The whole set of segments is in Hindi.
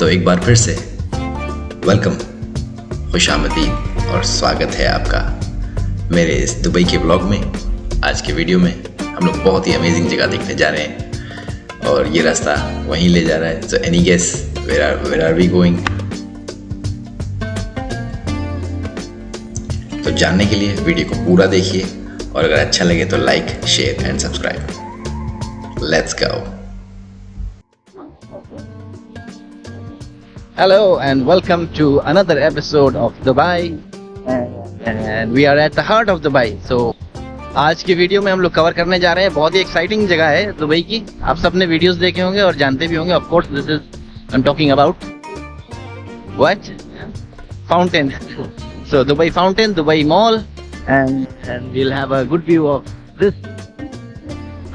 तो एक बार फिर से वेलकम, खुशामदीद और स्वागत है आपका मेरे इस दुबई के ब्लॉग में। आज के वीडियो में हम लोग बहुत ही अमेजिंग जगह देखने जा रहे हैं और ये रास्ता वहीं ले जा रहा है। So any guess where are we going? तो जानने के लिए वीडियो को पूरा देखिए और अगर अच्छा लगे तो like, share and subscribe. Let's go. Hello and welcome to another episode of Dubai and we are at the heart of Dubai. So आज की वीडियो में हम लोग कवर करने जा रहे हैं बहुत ही एक्साइटिंग जगह है दुबई की। आप सबने वीडियोस देखे होंगे और जानते भी होंगे। Of course this is I am talking about what fountain. So Dubai fountain, Dubai mall and we'll have a good view of this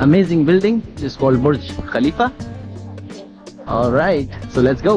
amazing building which is called Burj Khalifa. All right, so let's go.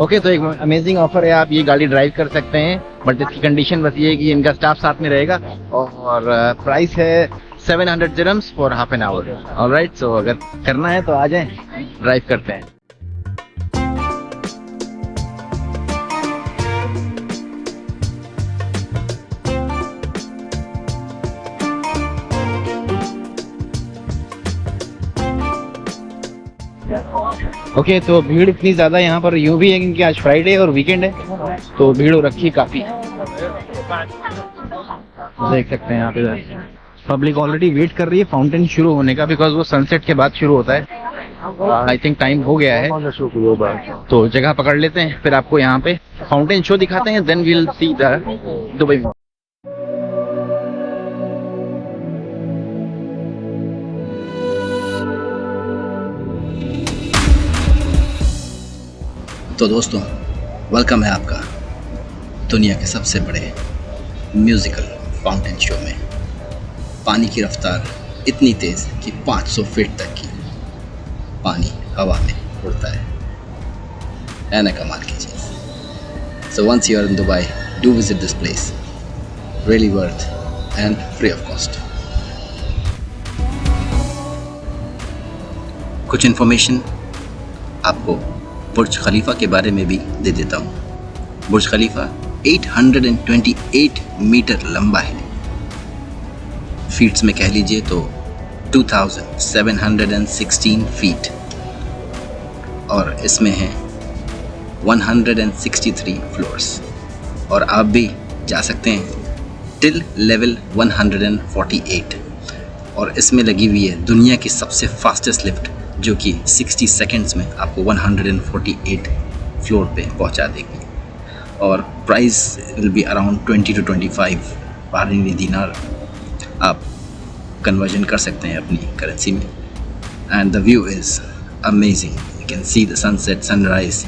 Okay, तो एक अमेजिंग ऑफर है, आप ये गाड़ी ड्राइव कर सकते हैं, बट इसकी कंडीशन बस ये है कि इनका स्टाफ साथ में रहेगा और प्राइस है 700 dirhams for half an hour. Alright, so अगर करना है तो आ जाएं, ड्राइव करते हैं। ओके, तो भीड़ इतनी ज़्यादा यहाँ पर यूँ भी है क्योंकि आज फ्राइडे और वीकेंड है, तो भीड़ हो रखी है काफ़ी। देख सकते हैं यहाँ पे पब्लिक ऑलरेडी वेट कर रही है फाउंटेन शुरू होने का, बिकॉज वो सनसेट के बाद शुरू होता है। आई थिंक टाइम हो गया है, तो जगह पकड़ लेते हैं, फिर आपको यहाँ पे फाउंटेन शो दिखाते हैं, then we will see the Dubai mall. तो दोस्तों, वेलकम है आपका दुनिया के सबसे बड़े म्यूज़िकल फाउंटेन शो में। पानी की रफ्तार इतनी तेज़ कि 500 फीट तक की पानी हवा में उड़ता है ना, कमाल की चीज़। So once you are in Dubai, do visit this place, really worth and free of cost. कुछ इन्फॉर्मेशन आपको बुर्ज खलीफा के बारे में भी दे देता हूँ। बुर्ज खलीफा 828 मीटर लंबा है, फीट्स में कह लीजिए तो 2716 फीट, और इसमें है 163 फ्लोर्स, और आप भी जा सकते हैं टिल लेवल 148, और इसमें लगी हुई है दुनिया की सबसे फास्टेस्ट लिफ्ट जो कि 60 सेकेंड्स में आपको 148 फ्लोर पे पहुंचा देगी, और price will be around 20 to 25 Bahraini dinar. आप कन्वर्जन कर सकते हैं अपनी करेंसी में। And the view is amazing, you can see the sunset, sunrise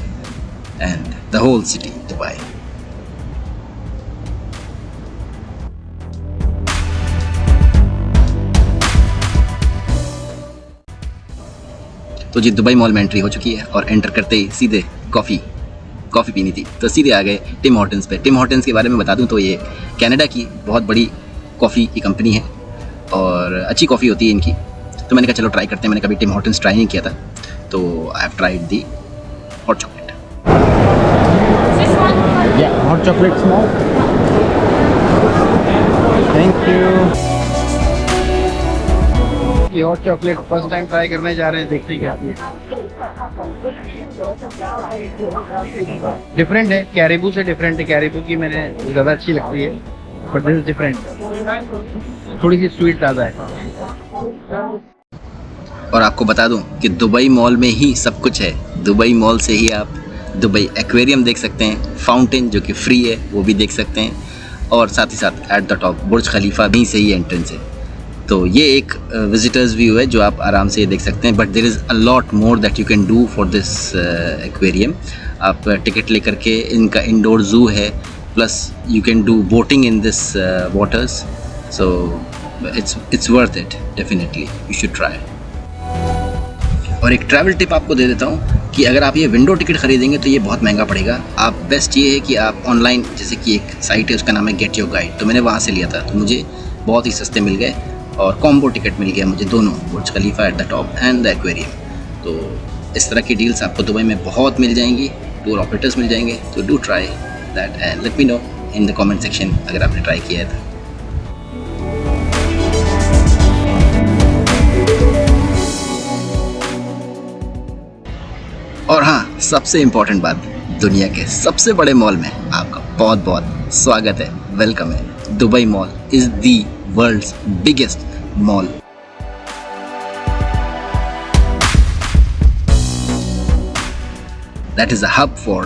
and the whole city Dubai. तो जी दुबई मॉल में एंट्री हो चुकी है और एंटर करते ही सीधे कॉफ़ी पीनी थी, तो सीधे आ गए टिम हॉर्टन्स पे। टिम हॉर्टन्स के बारे में बता दूं तो ये कनाडा की बहुत बड़ी कॉफ़ी की कंपनी है और अच्छी कॉफ़ी होती है इनकी। तो मैंने कहा चलो ट्राई करते हैं। मैंने कभी टिम हॉर्टन्स ट्राई नहीं किया था, तो I have tried the hot chocolate. Hot chocolate small, thank you. ये hot chocolate first time try करने जा रहे हैं, देखते क्या डिफरेंट है। कैरिबू से डिफरेंट है, कैरिबू की मैंने ज़्यादा अच्छी लगती है, बट दिस इज डिफरेंट, थोड़ी सी स्वीट ज़्यादा है। और आपको बता दूं कि दुबई मॉल में ही सब कुछ है। दुबई मॉल से ही आप दुबई एक्वेरियम देख सकते हैं, फाउंटेन जो कि फ्री है वो भी देख सकते हैं, और साथ ही साथ एट द टॉप बुर्ज खलीफा भी से ही एंट्रेंस है। तो ये एक विजिटर्स व्यू है जो आप आराम से ये देख सकते हैं, but there is a lot more that you can do for this aquarium. आप टिकट लेकर के, इनका इंडोर जू है, plus you can do boating in this waters, so it's worth it, definitely you should try. और एक ट्रैवल टिप आपको दे देता हूँ कि अगर आप ये विंडो टिकट खरीदेंगे तो ये बहुत महंगा पड़ेगा। आप बेस्ट ये है कि आप ऑनलाइन, जैसे कि एक साइट है उसका नाम है गेट योर गाइड, तो मैंने वहाँ से लिया था, तो मुझे बहुत ही सस्ते मिल गए और कॉम्बो टिकट मिल गया मुझे दोनों, Burj Khalifa at the top and the aquarium. तो इस तरह की डील्स आपको दुबई में बहुत मिल जाएंगी, टूर ऑपरेटर्स मिल जाएंगे, तो do try that and let me know in the comment section अगर आपने ट्राई किया है तो। और हाँ, सबसे इम्पोर्टेंट बात, दुनिया के सबसे बड़े मॉल में आपका बहुत बहुत स्वागत है, वेलकम है। Dubai mall is the world's biggest mall. That is a hub for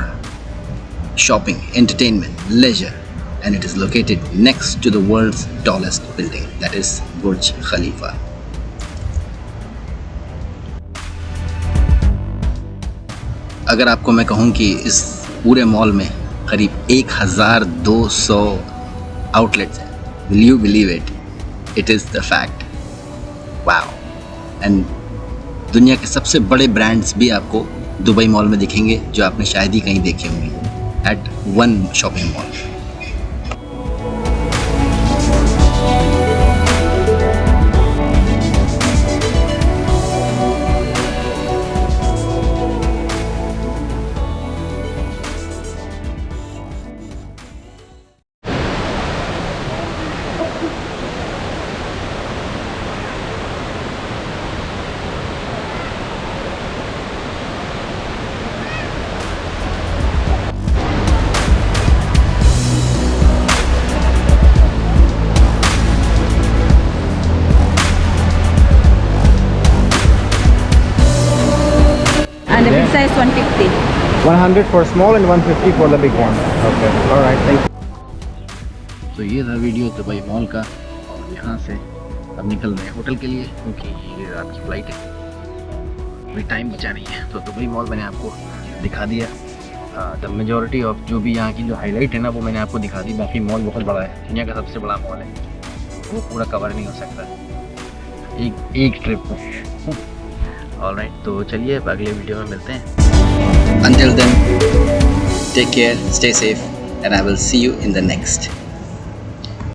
shopping, entertainment, leisure, and it is located next to the world's tallest building, that is Burj Khalifa. अगर आपको मैं कहूँ कि इस पूरे मॉल में करीब 1200 आउटलेट्स हैं, will you believe it? It is the fact. Wow. And दुनिया के सबसे बड़े ब्रांड्स भी आपको दुबई मॉल में दिखेंगे जो आपने शायद ही कहीं देखे होंगे at one shopping mall. And the big size 150. 100 for small and 150 for the big one. Okay, all right, thank you. तो ये था वीडियो दुबई मॉल का, और यहाँ से अब निकल रहे हैं होटल के लिए क्योंकि ये रात की फ्लाइट है, अभी टाइम बचा नहीं है। तो दुबई मॉल मैंने आपको दिखा दिया, द मेजॉरिटी ऑफ जो भी यहाँ की जो हाईलाइट है ना वो मैंने आपको दिखा दी। बाकी मॉल बहुत बड़ा है, दुनिया का सबसे बड़ा मॉल है, वो पूरा कवर नहीं हो सकता एक ट्रिप में। ऑलराइट, तो चलिए अब अगले वीडियो में मिलते हैं। Until then, take care, stay safe, and I will see you in the next.